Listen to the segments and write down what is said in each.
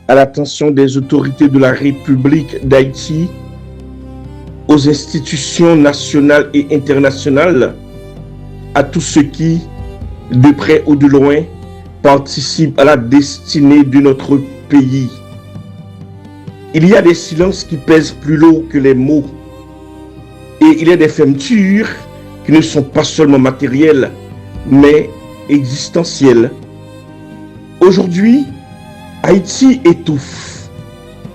à l'attention des autorités de la République d'Haïti, aux institutions nationales et internationales, à tous ceux qui, de près ou de loin, participent à la destinée de notre pays. Il y a des silences qui pèsent plus lourd que les mots. Et il y a des fermetures qui ne sont pas seulement matérielles, mais existentielles. Aujourd'hui, Haïti étouffe,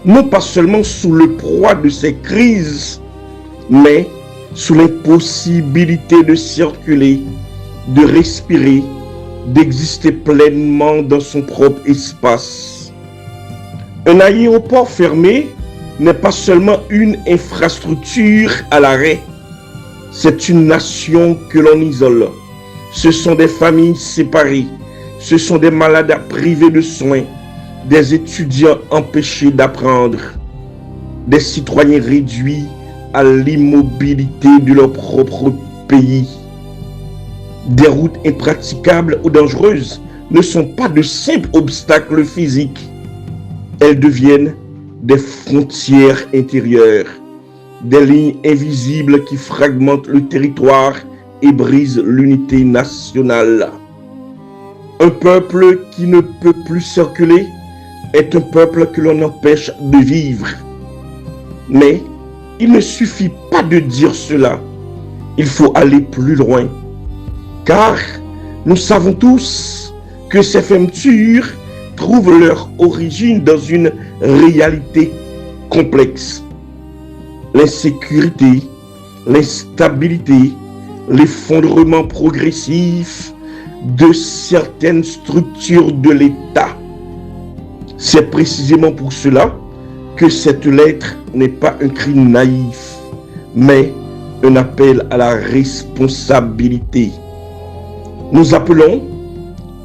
non pas seulement sous le poids de ces crises, mais sous l'impossibilité de circuler, de respirer, d'exister pleinement dans son propre espace. Un aéroport fermé n'est pas seulement une infrastructure à l'arrêt, c'est une nation que l'on isole. Ce sont des familles séparées, ce sont des malades privés de soins, des étudiants empêchés d'apprendre, des citoyens réduits à l'immobilité de leur propre pays. Des routes impraticables ou dangereuses ne sont pas de simples obstacles physiques. Elles deviennent des frontières intérieures, des lignes invisibles qui fragmentent le territoire et brisent l'unité nationale. Un peuple qui ne peut plus circuler est un peuple que l'on empêche de vivre. Mais il ne suffit pas de dire cela, il faut aller plus loin. Car nous savons tous que ces fermetures trouvent leur origine dans une réalité complexe. L'insécurité, l'instabilité, l'effondrement progressif de certaines structures de l'État. C'est précisément pour cela que cette lettre n'est pas un cri naïf, mais un appel à la responsabilité. Nous appelons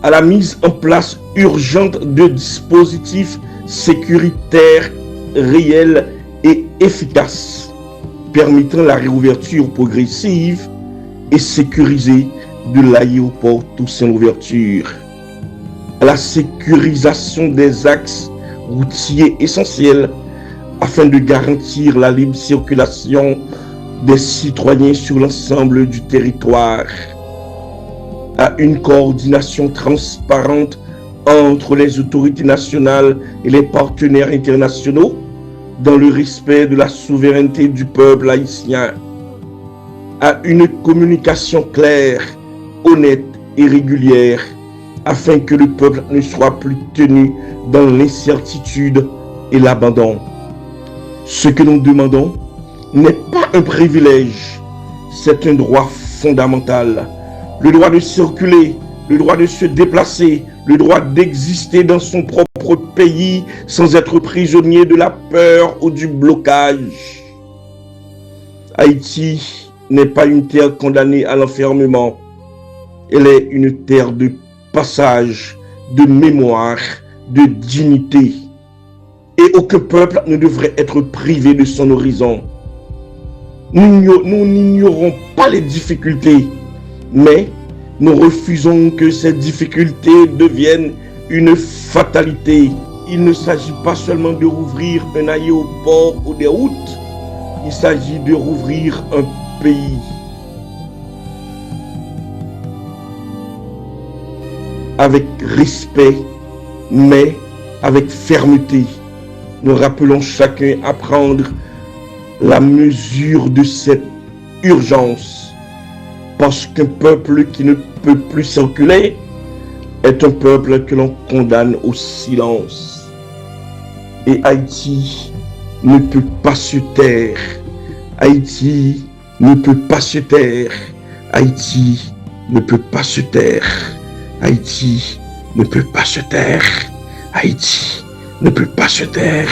à la mise en place urgente de dispositifs sécuritaires réels et efficaces, permettant la réouverture progressive et sécurisée de l'aéroport Toussaint-Louverture, à la sécurisation des axes routiers essentiels afin de garantir la libre circulation des citoyens sur l'ensemble du territoire, à une coordination transparente entre les autorités nationales et les partenaires internationaux dans le respect de la souveraineté du peuple haïtien, à une communication claire, honnête et régulière afin que le peuple ne soit plus tenu dans l'incertitude et l'abandon. Ce que nous demandons n'est pas un privilège, c'est un droit fondamental. Le droit de circuler, le droit de se déplacer, le droit d'exister dans son propre pays sans être prisonnier de la peur ou du blocage. Haïti n'est pas une terre condamnée à l'enfermement. Elle est une terre de passage, de mémoire, de dignité. Et aucun peuple ne devrait être privé de son horizon. Nous n'ignorons pas les difficultés, mais nous refusons que ces difficultés deviennent une fatalité. Il ne s'agit pas seulement de rouvrir un aéroport ou des routes, il s'agit de rouvrir un pays. Avec respect, mais avec fermeté, nous rappelons chacun à prendre la mesure de cette urgence, parce qu'un peuple qui ne peut plus circuler est un peuple que l'on condamne au silence. Et Haïti ne peut pas se taire. Haïti ne peut pas se taire. Haïti ne peut pas se taire. Haïti ne peut pas se taire. Haïti ne peut pas se taire.